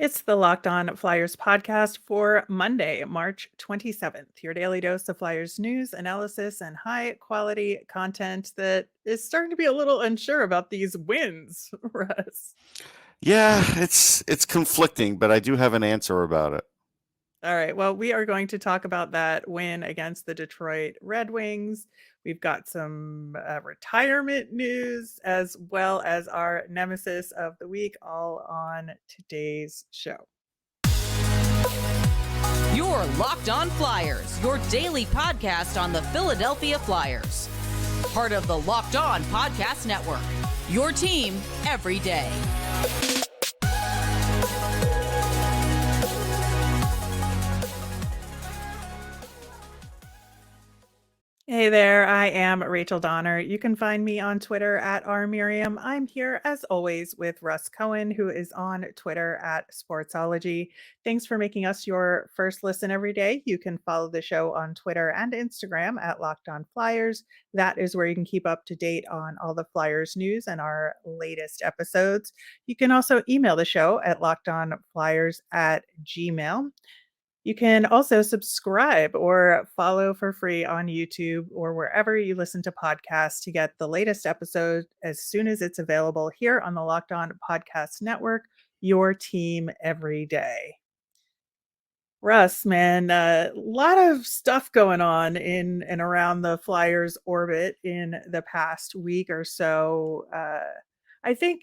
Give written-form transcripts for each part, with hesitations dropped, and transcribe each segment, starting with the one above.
It's the Locked On Flyers podcast for Monday, March 27th. Your daily dose of Flyers news, analysis, and high quality content that is starting to be a little unsure about these wins, Russ. Yeah, it's conflicting, but I do have an answer about it. All right. Well, we are going to talk about that win against the Detroit Red Wings. We've got some retirement news as well as our Nemesis of the week, all on today's show. You're Locked On Flyers, your daily podcast on the Philadelphia Flyers. Part of the Locked On Podcast Network, your team every day. Hey there, I am Rachel Donner. You can find me on Twitter at rmiriam. I'm here as always with Russ Cohen, who is on Twitter at Sportsology. Thanks for making us your first listen every day. You can follow the show on Twitter and Instagram at Locked On Flyers. That is where you can keep up to date on all the Flyers news and our latest episodes. You can also email the show at lockedonflyers@gmail.com. You can also subscribe or follow for free on YouTube or wherever you listen to podcasts to get the latest episode as soon as it's available here on the Locked On Podcast Network, your team every day. Russ, man, a lot of stuff going on in and around the Flyers orbit in the past week or so. I think,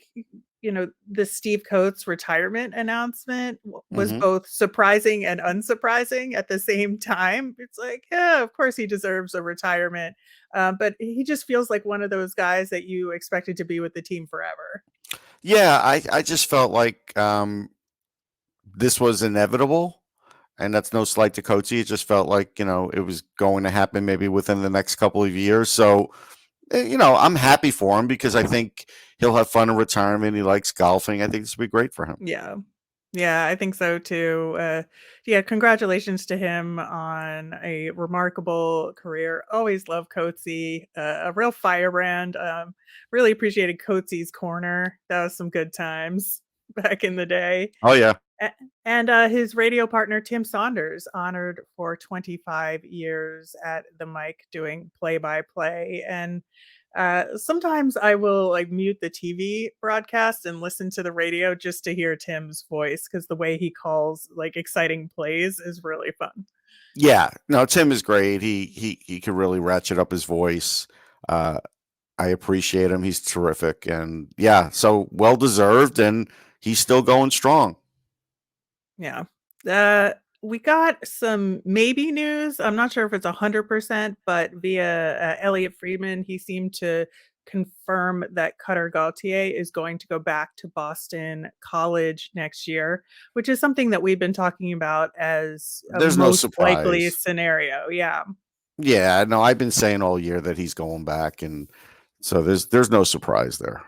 the Steve Coates retirement announcement was hmm both surprising and unsurprising at the same time. It's like, yeah, of course he deserves a retirement. But he just feels like one of those guys that you expected to be with the team forever. Yeah, I just felt like this was inevitable, and that's no slight to Coatsey. It just felt like it was going to happen maybe within the next couple of years. So I'm happy for him because I think he'll have fun in retirement. He likes golfing. I think this would be great for him. Yeah. Yeah, I think so too. Yeah, congratulations to him on a remarkable career. Always love Coatsey, a real firebrand. Really appreciated Coatsey's corner. That was some good times back in the day. Oh yeah. And his radio partner, Tim Saunders, honored for 25 years at the mic doing play by play. And sometimes I will like mute the TV broadcast and listen to the radio just to hear Tim's voice because the way he calls like exciting plays is really fun. Yeah, no, Tim is great. He can really ratchet up his voice. Uh, I appreciate him. He's terrific, and yeah, so well deserved, and he's still going strong. Yeah. We got some maybe news. I'm not sure if it's 100%, but via Elliot Friedman, he seemed to confirm that Cutter Gauthier is going to go back to Boston College next year, which is something that we've been talking about as a There's no most likely surprise. scenario. Yeah. Yeah, no, I've been saying all year that he's going back, and so there's no surprise there.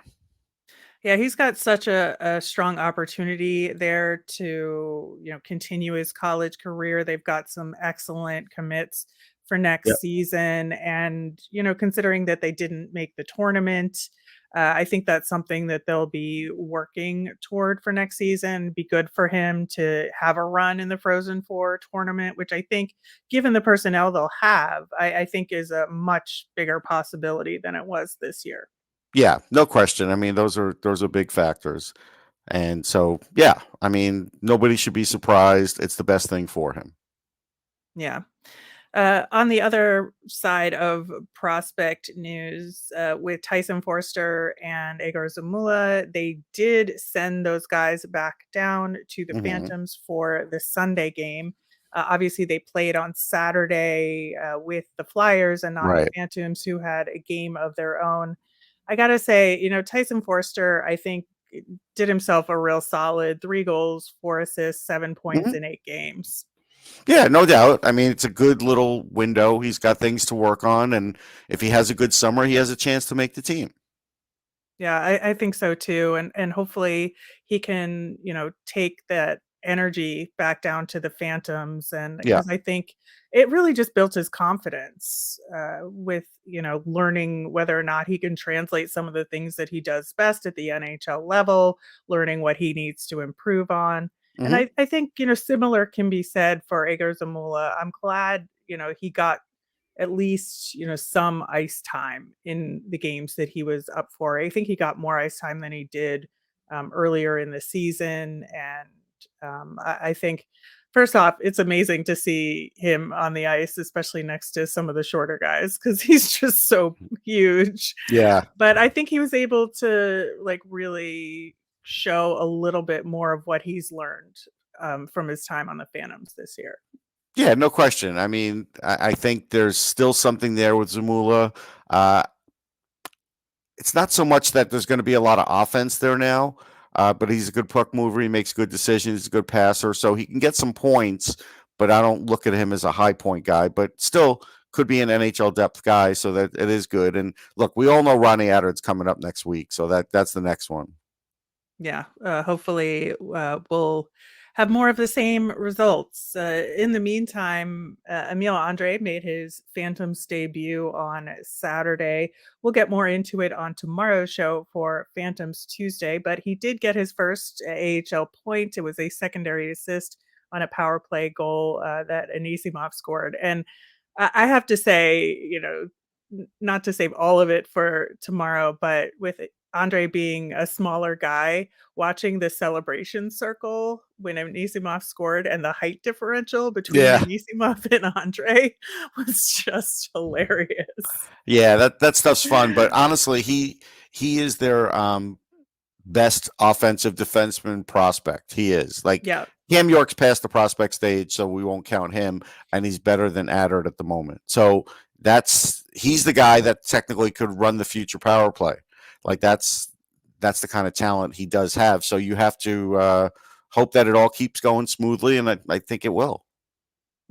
Yeah, he's got such a strong opportunity there to, continue his college career. They've got some excellent commits for next season. And, considering that they didn't make the tournament, I think that's something that they'll be working toward for next season. Be good for him to have a run in the Frozen Four tournament, which I think, given the personnel they'll have, I think is a much bigger possibility than it was this year. Yeah, no question. I mean, those are big factors. And so, yeah, I mean, nobody should be surprised. It's the best thing for him. Yeah. On the other side of prospect news, with Tyson Foerster and Egor Zamula, they did send those guys back down to the hmm Phantoms for the Sunday game. Obviously, they played on Saturday with the Flyers and not the Right. Phantoms, who had a game of their own. I gotta say, Tyson Foerster, I think, did himself a real solid. 3 goals, 4 assists, 7 points hmm in 8 games. Yeah, no doubt. I mean, it's a good little window. He's got things to work on, and if he has a good summer, he has a chance to make the team. Yeah, I think so too. And hopefully he can, take that energy back down to the Phantoms. And Yeah. because I think it really just built his confidence with, learning whether or not he can translate some of the things that he does best at the NHL level, learning what he needs to improve on. And Hmm. I think, similar can be said for Egor Zamula. I'm glad, he got at least, some ice time in the games that he was up for. I think he got more ice time than he did earlier in the season. And I think, first off, it's amazing to see him on the ice, especially next to some of the shorter guys, because he's just so huge. Yeah. But I think he was able to like really show a little bit more of what he's learned from his time on the Phantoms this year. Yeah, no question. I mean, I think there's still something there with Zamula. Uh, it's not so much that there's going to be a lot of offense there now, but he's a good puck mover. He makes good decisions. He's a good passer, so he can get some points. But I don't look at him as a high point guy. But still, could be an NHL depth guy, so that it is good. And look, we all know Ronnie Attard's coming up next week, so that's the next one. Yeah, hopefully we'll have more of the same results. In the meantime, Emile Andre made his Phantoms debut on Saturday. We'll get more into it on tomorrow's show for Phantoms Tuesday, but he did get his first AHL point. It was a secondary assist on a power play goal that Anisimov scored. And I have to say, not to save all of it for tomorrow, but with Andre being a smaller guy, watching the celebration circle when Anisimov scored and the height differential between Yeah, Anisimov and Andre was just hilarious. yeah, that stuff's fun. But honestly, he is their best offensive defenseman prospect. He is like Yeah, Cam York's past the prospect stage, so we won't count him, and he's better than Adder at the moment. So he's the guy that technically could run the future power play. Like that's the kind of talent he does have. So you have to hope that it all keeps going smoothly, and I think it will.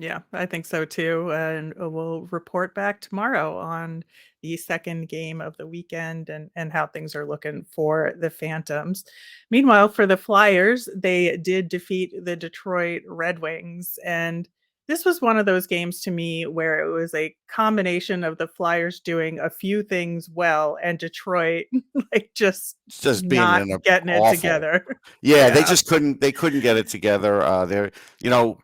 yeah, I think so too. And we'll report back tomorrow on the second game of the weekend and how things are looking for the Phantoms. Meanwhile, for the Flyers, they did defeat the Detroit Red Wings. And this was one of those games to me where it was a combination of the Flyers doing a few things well and Detroit like just It's just being not in a getting it awful. together. Yeah, they Yeah. just couldn't get it together. They're you know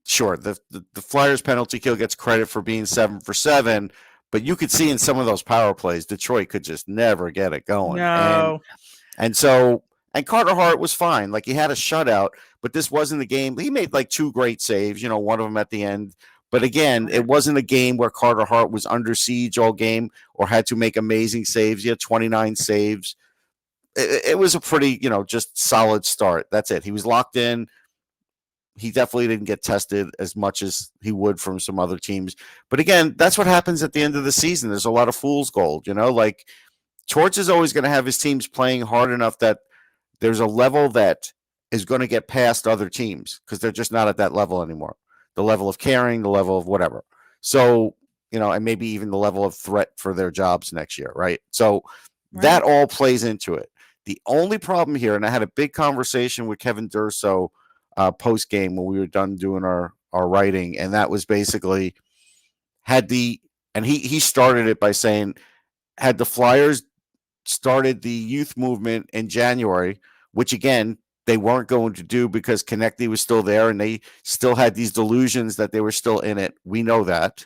sure the Flyers penalty kill gets credit for being 7 for 7, but you could see in some of those power plays Detroit could just never get it going. And No. and so and Carter Hart was fine. Like he had a shutout, but this wasn't the game. He made like two great saves, one of them at the end. But again, Right. it wasn't a game where Carter Hart was under siege all game or had to make amazing saves. He had 29 saves. It was a pretty, just solid start. That's it. He was locked in. He definitely didn't get tested as much as he would from some other teams. But again, that's what happens at the end of the season. There's a lot of fool's gold, like Torch is always going to have his teams playing hard enough that there's a level that is going to get past other teams because they're just not at that level anymore. The level of caring, the level of whatever. So, and maybe even the level of threat for their jobs next year, right? So that Right. all plays into it. The only problem here, and I had a big conversation with Kevin Durso post game when we were done doing our writing, and that was basically and he started it by saying, had the Flyers started the youth movement in January, which again, they weren't going to do because Konechny was still there and they still had these delusions that they were still in it. We know that.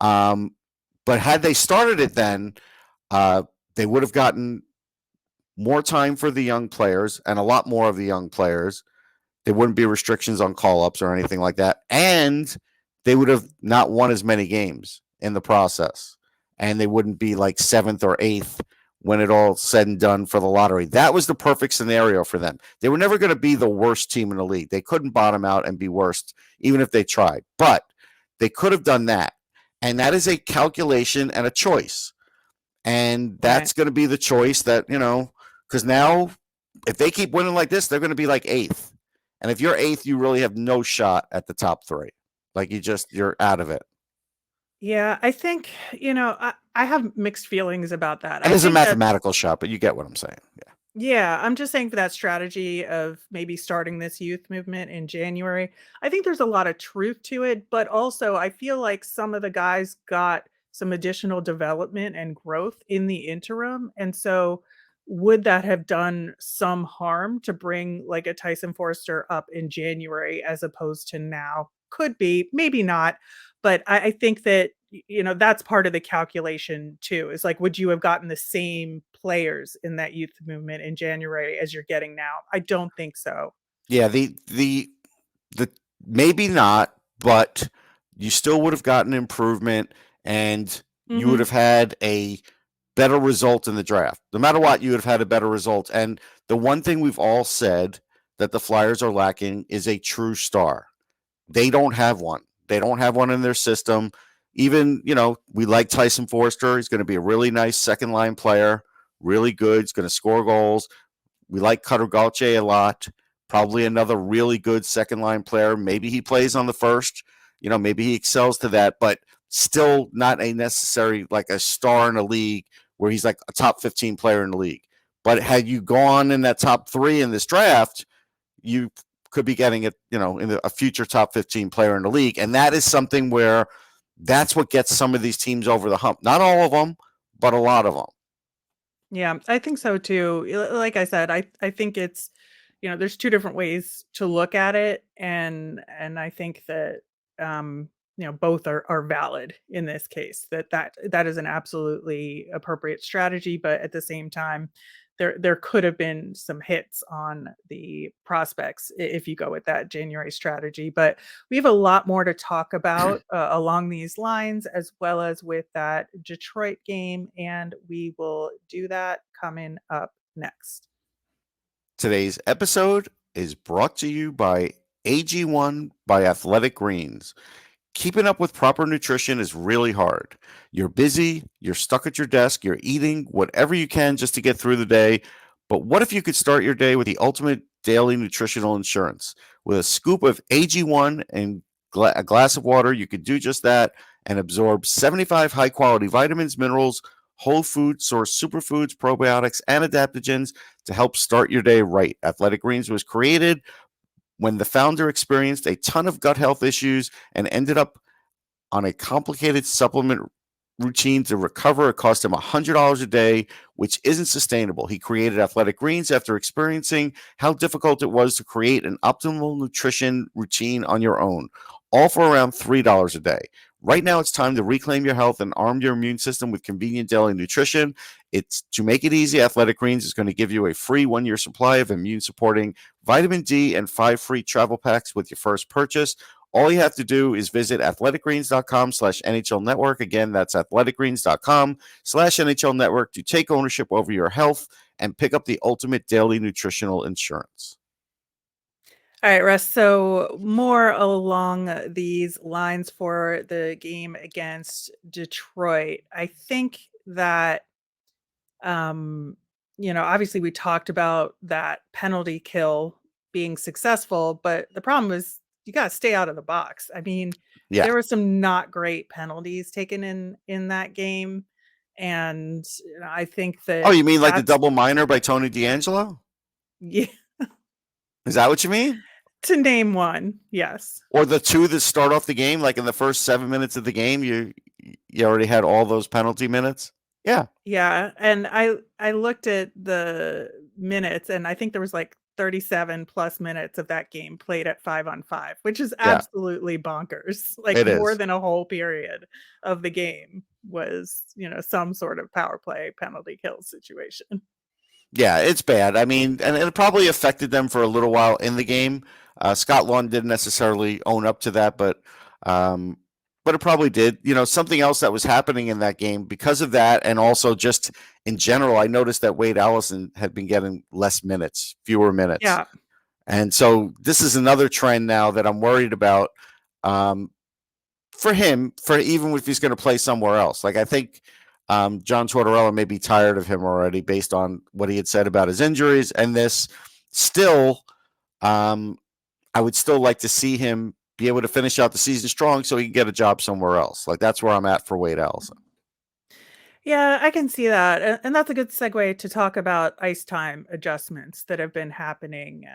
But had they started it then, they would have gotten more time for the young players and a lot more of the young players. There wouldn't be restrictions on call-ups or anything like that. And they would have not won as many games in the process. And they wouldn't be like 7th or 8th when it all said and done for the lottery. That was the perfect scenario for them. They were never going to be the worst team in the league. They couldn't bottom out and be worst, even if they tried. But they could have done that. And that is a calculation and a choice. And Right. that's going to be the choice that, because now if they keep winning like this, they're going to be like 8th. And if you're 8th, you really have no shot at the top 3. Like you're out of it. Yeah, I think, I have mixed feelings about that. And I it's a think that, mathematical shot, but you get what I'm saying. Yeah. yeah, I'm just saying for that strategy of maybe starting this youth movement in January, I think there's a lot of truth to it, but also I feel like some of the guys got some additional development and growth in the interim. And so would that have done some harm to bring like a Tyson Foerster up in January as opposed to now? Could be, maybe not. But I think that, that's part of the calculation too. Is like, would you have gotten the same players in that youth movement in January as you're getting now? I don't think so. Yeah, the maybe not, but you still would have gotten improvement, and you would Hmm. have had a better result in the draft. No matter what, you would have had a better result. And the one thing we've all said that the Flyers are lacking is a true star. They don't have one. They don't have one in their system. Even, we like Tyson Foerster. He's going to be a really nice second line player, really good. He's going to score goals. We like Cutter Gauthier a lot. Probably another really good second line player. Maybe he plays on the first. Maybe he excels to that, but still not a necessary like a star in a league where he's like a top 15 player in the league. But had you gone in that top 3 in this draft, you could be getting it, a future top 15 player in the league. And that is something where that's what gets some of these teams over the hump. Not all of them, but a lot of them. Yeah, I think so too. Like I said, I think it's, there's two different ways to look at it, and I think that both are valid in this case. That is an absolutely appropriate strategy, but at the same time, there could have been some hits on the prospects if you go with that January strategy. But we have a lot more to talk about along these lines, as well as with that Detroit game, and we will do that coming up next. Today's episode is brought to you by AG1 by Athletic Greens. Keeping up with proper nutrition is really hard. You're busy, you're stuck at your desk, you're eating whatever you can just to get through the day. But what if you could start your day with the ultimate daily nutritional insurance? With a scoop of AG1 and a glass of water, you could do just that and absorb 75 high quality vitamins, minerals, whole food source superfoods, probiotics, and adaptogens to help start your day right. Athletic Greens was created when the founder experienced a ton of gut health issues and ended up on a complicated supplement routine to recover. It cost him $100 a day, which isn't sustainable. He created Athletic Greens after experiencing how difficult it was to create an optimal nutrition routine on your own, all for around $3 a day. Right now, it's time to reclaim your health and arm your immune system with convenient daily nutrition. It's to make it easy. Athletic Greens is going to give you a free 1-year supply of immune supporting vitamin D and 5 free travel packs with your first purchase. All you have to do is visit athleticgreens.com/NHL Network. Again, that's athleticgreens.com/NHL Network to take ownership over your health and pick up the ultimate daily nutritional insurance. All right, Russ. So more along these lines for the game against Detroit. I think that obviously we talked about that penalty kill being successful, but the problem is you got to stay out of the box. I mean, Yeah. there were some not great penalties taken in that game, and I think Oh, that you mean like the that's double minor by Tony D'Angelo? yeah, Is that what you mean? to name one. Yes. Or the two that start off the game, like in the first 7 minutes of the game, you already had all those penalty minutes? Yeah. Yeah, and I looked at the minutes, and I think there was like 37 plus minutes of that game played at 5-on-5, which is Yeah, absolutely bonkers. Like it more is. than a whole period of the game was, some sort of power play penalty kill situation. Yeah, it's bad. I mean, and it probably affected them for a little while in the game. Scott Lawn didn't necessarily own up to that, um, but it probably did. Something else that was happening in that game because of that, and also just in general, I noticed that Wade Allison had been getting less minutes, fewer minutes, Yeah. and so this is another trend now that I'm worried about. For him, for even if he's going to play somewhere else. Like I think John Tortorella may be tired of him already based on what he had said about his injuries and this. Still, I would still like to see him be able to finish out the season strong so he can get a job somewhere else. Like that's where I'm at for Wade Allison. Yeah, I can see that. And that's a good segue to talk about ice time adjustments that have been happening.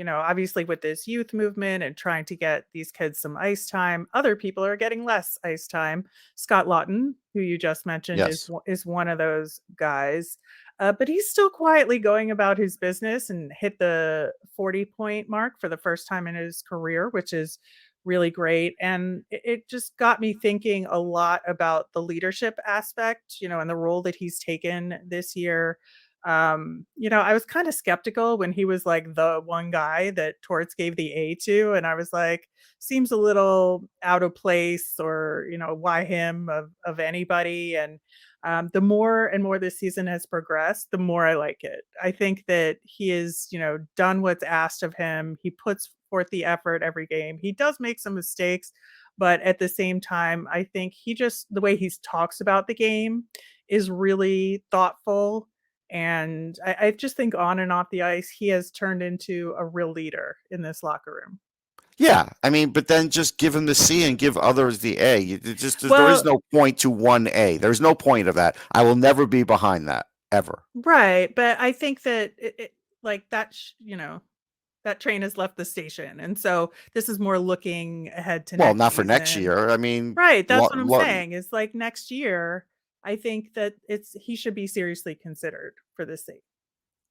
Obviously with this youth movement and trying to get these kids some ice time, other people are getting less ice time. Scott Lawton, who you just mentioned, is Yes. is one of those guys. But he's still quietly going about his business and hit the 40-point mark for the first time in his career, which is really great. And it just got me thinking a lot about the leadership aspect, and the role that he's taken this year. I was kind of skeptical when he was like the one guy that Torts gave the A to, and I was like, seems a little out of place, or why him of anybody. And the more and more this season has progressed, the more I like it. I think that he is, done what's asked of him. He puts forth the effort every game. He does make some mistakes, but at the same time, I think the way he talks about the game is really thoughtful. And I just think on and off the ice, he has turned into a real leader in this locker room. Yeah, I mean, but then just give him the C and give others the A. There is Well, no point to one A. There's no point of that. I will never be behind that ever. right. But I think that like that, that train has left the station. And so this is more looking ahead to Well, next not for next season. year. I mean, Right, that's what I'm saying, is like next year, I think that he should be seriously considered for this seat.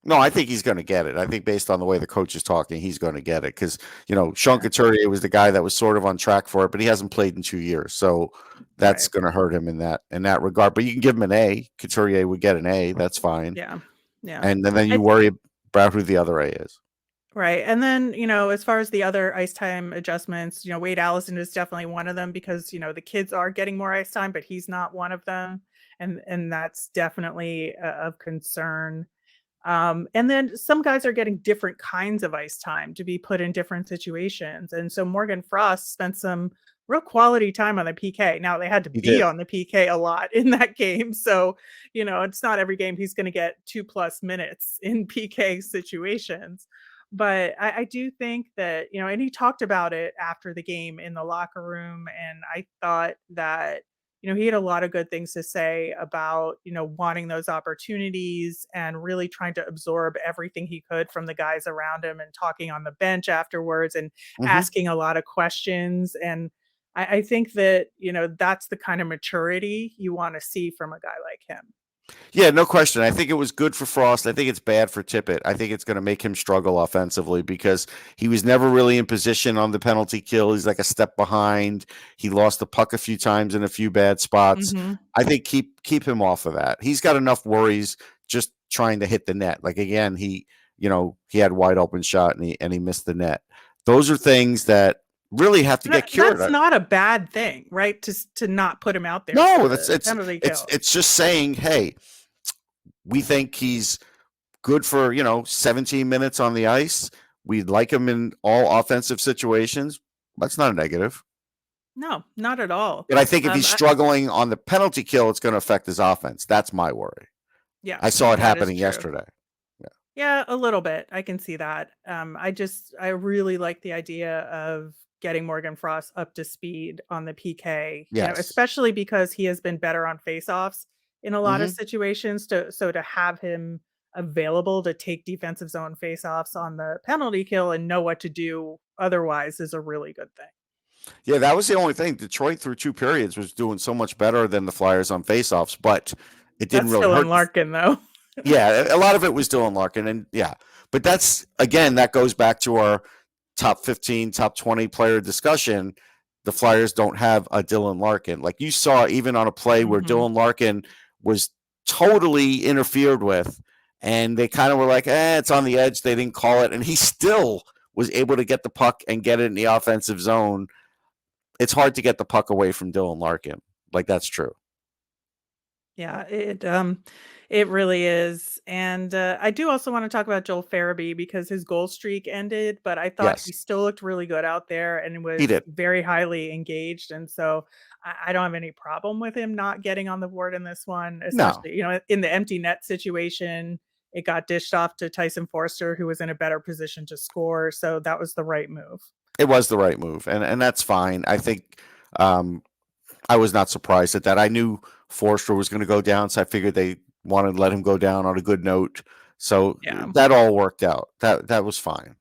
no, I think he's going to get it. I think based on the way the coach is talking, he's going to get it because Sean Yeah. Couturier was the guy that was sort of on track for it, but he hasn't played in 2 years, so that's Right. going to hurt him in that regard. But you can give him an A. Couturier would get an A. That's fine. Yeah. Yeah. And then I you worry about who the other A is. Right. And then, as far as the other ice time adjustments, Wade Allison is definitely one of them because, the kids are getting more ice time, but he's not one of them. And that's definitely of concern. And then some guys are getting different kinds of ice time to be put in different situations. And so Morgan Frost spent some real quality time on the PK. Now they had to He be did. on the PK a lot in that game. So, it's not every game he's going to get 2+ minutes in PK situations. But I do think that, and he talked about it after the game in the locker room. And I thought that, he had a lot of good things to say about, wanting those opportunities and really trying to absorb everything he could from the guys around him, and talking on the bench afterwards and Mhm. asking a lot of questions. And I think that, that's the kind of maturity you want to see from a guy like him. Yeah, no question. I think it was good for Frost. I think it's bad for Tippett. I think it's going to make him struggle offensively because he was never really in position on the penalty kill. He's like a step behind. He lost the puck a few times in a few bad spots. Mhm. I think keep him off of that. He's got enough worries just trying to hit the net. Like again, he had wide open shot and he missed the net. Those are things that really have to get cured. That's not a bad thing, right? To not put him out there. No, for that's the penalty kill. it's just saying, hey, we think he's good for 17 minutes on the ice. We'd like him in all offensive situations. That's not a negative. No, not at all. But I think if he's I struggling on the penalty kill, it's going to affect his offense. That's my worry. Yeah, I saw it that is happening true. yesterday. Yeah, a little bit. I can see that. I really like the idea of getting Morgan Frost up to speed on the PK, Yes. especially because he has been better on faceoffs in a lot of Mhm. situations. So to have him available to take defensive zone faceoffs on the penalty kill and know what to do otherwise is a really good thing. Yeah, that was the only thing. Detroit through 2 periods was doing so much better than the Flyers on faceoffs, but it didn't That's really still in hurt. Larkin, though. Yeah, a lot of it was Dylan Larkin, and yeah, but that goes back to our top 15, top 20 player discussion. The Flyers don't have a Dylan Larkin. Like you saw, even on a play where Mhm. Dylan Larkin was totally interfered with, and they kind of were like, it's on the edge. They didn't call it, and he still was able to get the puck and get it in the offensive zone. It's hard to get the puck away from Dylan Larkin. Like that's true. Yeah, it really is. And I do also want to talk about Joel Farabee because his goal streak ended, but I thought he Yes, still looked really good out there and he was did. very highly engaged. And so I don't have any problem with him not getting on the board in this one, No, especially, in the empty net situation. It got dished off to Tyson Foerster, who was in a better position to score. So that was the right move. it was the right move, and that's fine. I think I was not surprised at that. I knew Forster was going to go down, so I figured they wanted to let him go down on a good note. So Yeah. that all worked out. That was fine.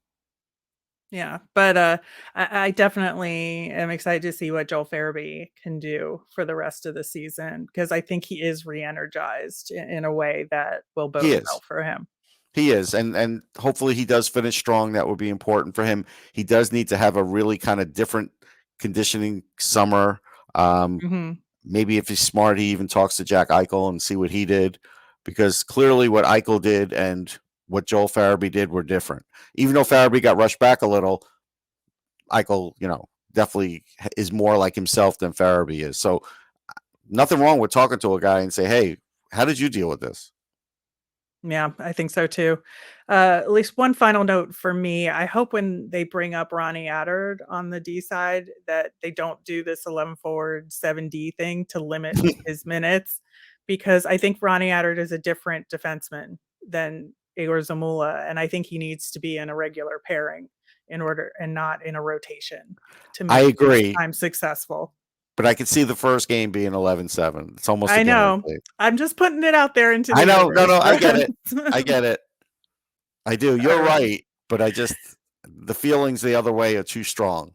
Yeah, but I definitely am excited to see what Joel Farabee can do for the rest of the season because I think he is re-energized in a way that will He bode well is. for him. He is, and hopefully he does finish strong. That would be important for him. He does need to have a really kind of different conditioning summer. Hmm. Maybe if he's smart, he even talks to Jack Eichel and see what he did, because clearly what Eichel did and what Joel Farabee did were different. Even though Farabee got rushed back a little, Eichel, definitely is more like himself than Farabee is. So nothing wrong with talking to a guy and say, "Hey, how did you deal with this?" Yeah, I think so too. At least one final note for me. I hope when they bring up Ronnie Attard on the D side that they don't do this 11 forward 7D thing to limit his minutes because I think Ronnie Attard is a different defenseman than Egor Zamula, and I think he needs to be in a regular pairing in order and not in a rotation to I make his agree, time successful. but I could see the first game being 11-7. It's almost a I know. guarantee. I'm just putting it out there into I the know. No, universe. no, I get it. I get it. I do. All You're right. right, but the feelings the other way are too strong.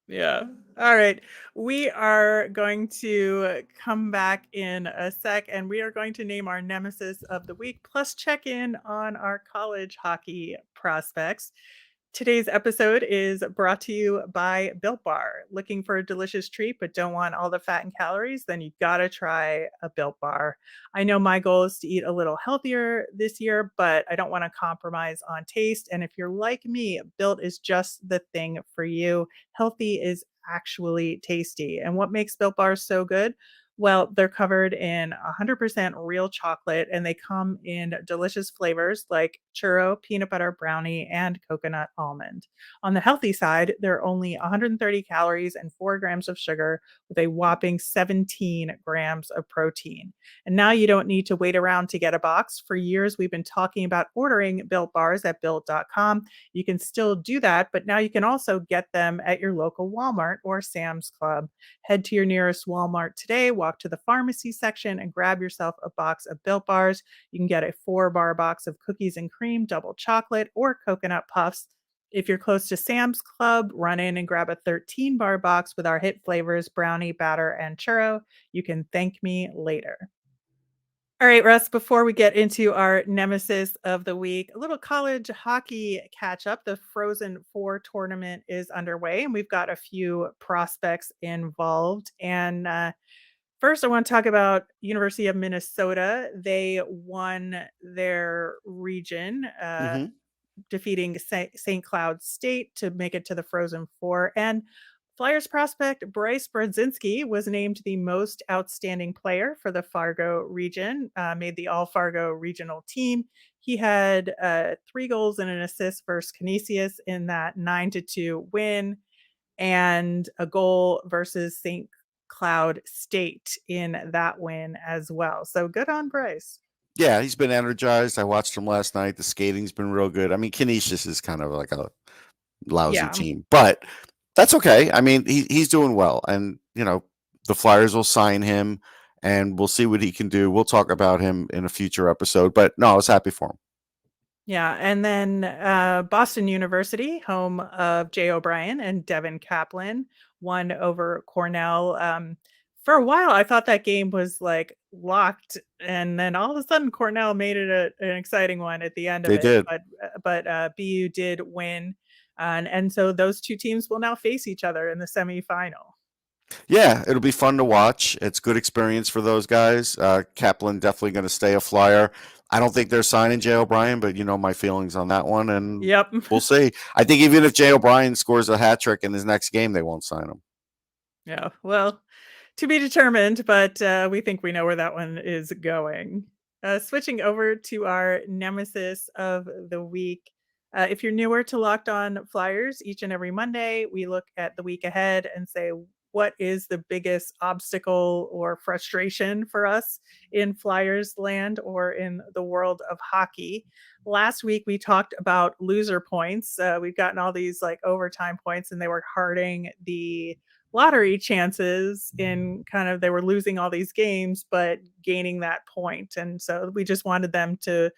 Yeah. All right. We are going to come back in a sec and we are going to name our Nemesis of the week, plus check in on our college hockey prospects. Today's episode is brought to you by Built Bar. Looking for a delicious treat but don't want all the fat and calories? Then you gotta try a Built Bar. I know my goal is to eat a little healthier this year, but I don't want to compromise on taste. And if you're like me, Built is just the thing for you. Healthy is actually tasty. And what makes Built Bars so good? Well, they're covered in 100% real chocolate and they come in delicious flavors like churro, peanut butter brownie, and coconut almond. On the healthy side, they're only 130 calories and 4 grams of sugar with a whopping 17 grams of protein. And now you don't need to wait around to get a box. For years, we've been talking about ordering Built Bars at built.com. You can still do that, but now you can also get them at your local Walmart or Sam's Club. Head to your nearest Walmart today, walk to the pharmacy section, and grab yourself a box of Built Bars. You can get a 4-bar box of cookies and cream, double chocolate, or coconut puffs. If you're close to Sam's Club, run in and grab a 13-bar box with our hit flavors, brownie, batter, and churro. You can thank me later. All right, Russ, before we get into our nemesis of the week, a little college hockey catch up. The Frozen Four tournament is underway, and we've got a few prospects involved. And first, I want to talk about University of Minnesota. They won their region, Hmm. defeating St. Cloud State to make it to the Frozen Four. And Flyers prospect Bryce Brodzinski was named the most outstanding player for the Fargo region, made the All Fargo regional team. He had 3 goals and an assist versus Canisius in that 9-2 win, and a goal versus St. Cloud State in that win as well. So good on Bryce. Yeah, he's been energized. I watched him last night. The skating's been real good. I mean, Canisius is kind of like a lousy Yeah. team, but that's okay. I mean, he's doing well, and the Flyers will sign him, and we'll see what he can do. We'll talk about him in a future episode. But no, I was happy for him. Yeah, and then Boston University, home of Jay O'Brien and Devin Kaplan, won over Cornell. For a while, I thought that game was like locked, and then all of a sudden, Cornell made it an exciting one at the end of They it. did. But BU did win, and so those two teams will now face each other in the semifinal. Yeah, it'll be fun to watch. It's good experience for those guys. Kaplan definitely going to stay a Flyer. I don't think they're signing Jay O'Brien, but you know my feelings on that one, and Yep. we'll see. I think even if Jay O'Brien scores a hat trick in his next game, they won't sign him. Yeah. Well, to be determined, but we think we know where that one is going. Switching over to our nemesis of the week. If you're newer to Locked On Flyers, each and every Monday, we look at the week ahead and say, what is the biggest obstacle or frustration for us in Flyers land or in the world of hockey? Last week, we talked about loser points. We've gotten all these like overtime points, and they were hurting the lottery chances in kind of they were losing all these games but gaining that point, and so we just wanted them to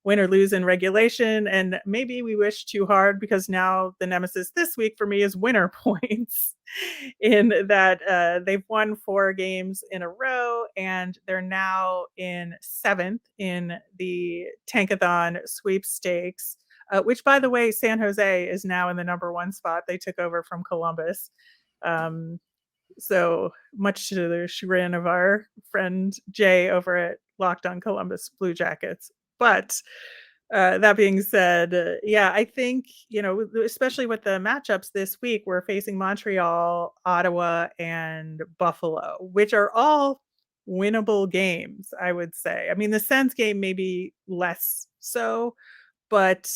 win or lose in regulation. And maybe we wish too hard, because now the nemesis this week for me is winner points, in that they've won 4 games in a row, and they're now in 7th in the Tankathon sweepstakes, which, by the way, San Jose is now in the number 1 spot. They took over from Columbus. So much to the chagrin of our friend Jay over at Locked on Columbus Blue Jackets. But that being said, yeah, I think, especially with the matchups this week, we're facing Montreal, Ottawa, and Buffalo, which are all winnable games, I would say. I mean, the Sens game maybe less so, but,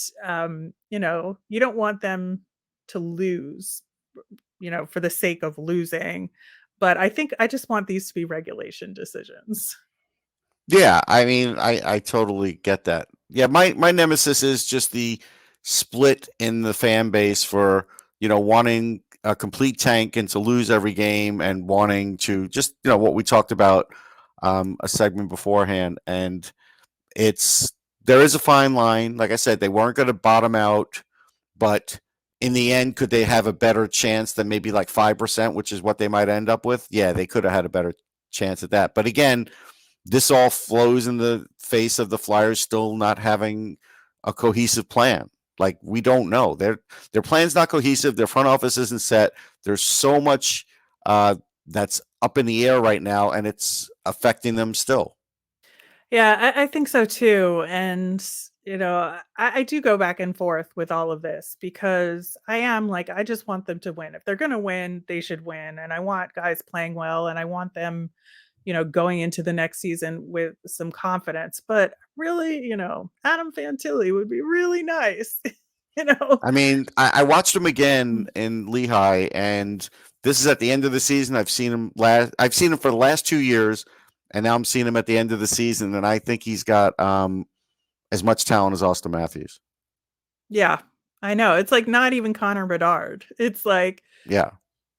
you don't want them to lose, for the sake of losing. But I think I just want these to be regulation decisions. Yeah, I mean, I totally get that. Yeah, my nemesis is just the split in the fan base for, wanting a complete tank and to lose every game, and wanting to just, what we talked about a segment beforehand. And there is a fine line. Like I said, they weren't going to bottom out, but in the end, could they have a better chance than maybe like 5%, which is what they might end up with? Yeah, they could have had a better chance at that. But again, this all flows in the face of the Flyers still not having a cohesive plan. Like, we don't know. Their plan's not cohesive. Their front office isn't set. There's so much that's up in the air right now, and it's affecting them still. Yeah, I think so too. And, I do go back and forth with all of this, because I am like, I just want them to win. If they're going to win, they should win. And I want guys playing well, and I want them, going into the next season with some confidence. But really, Adam Fantilli would be really nice, I mean, I watched him again in Lehigh, and this is at the end of the season. I've seen him for the last 2 years, and now I'm seeing him at the end of the season, and I think he's got as much talent as Austin Matthews. Yeah, I know. It's like not even Connor Bedard. It's like, yeah,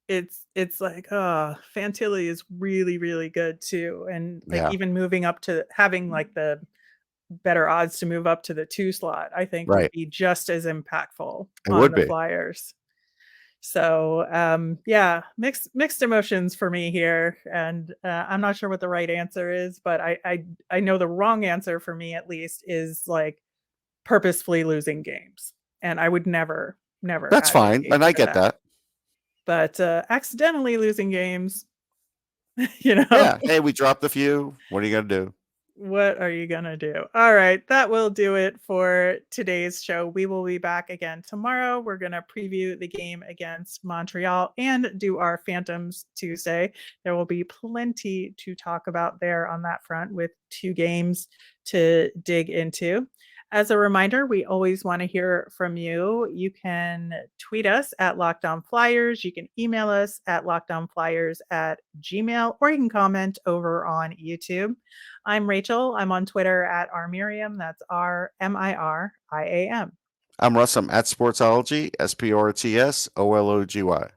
it's like, oh, Fantilli is really, really good too. And like, yeah, even moving up to having like the better odds to move up to the 2 slot, I think would right. be just as impactful It on would the be. Flyers. So, yeah, mixed emotions for me here. And I'm not sure what the right answer is, but I know the wrong answer for me, at least, is like purposefully losing games. And I would never That's fine, advocate and I for get that. that. But accidentally losing games, Yeah. Hey, we dropped a few. What are you gonna do? what are you gonna do? All right, that will do it for today's show. We will be back again tomorrow. We're gonna preview the game against Montreal and do our Phantoms Tuesday. There will be plenty to talk about there on that front, with 2 games to dig into. As a reminder, we always want to hear from you. You can tweet us at Locked On Flyers. You can email us at lockedonflyers@gmail.com, or you can comment over on YouTube. I'm Rachel. I'm on Twitter at rmiriam. That's RMIRIAM. I'm Russ. I'm at Sportsology, SPORTSOLOGY.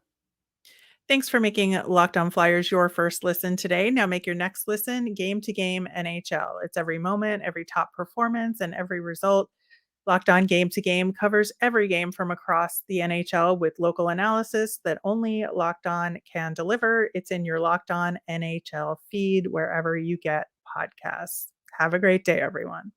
Thanks for making Locked On Flyers your first listen today. Now make your next listen Game to Game NHL. It's every moment, every top performance, and every result. Locked On Game to Game covers every game from across the NHL with local analysis that only Locked On can deliver. It's in your Locked On NHL feed wherever you get podcasts. Have a great day, everyone.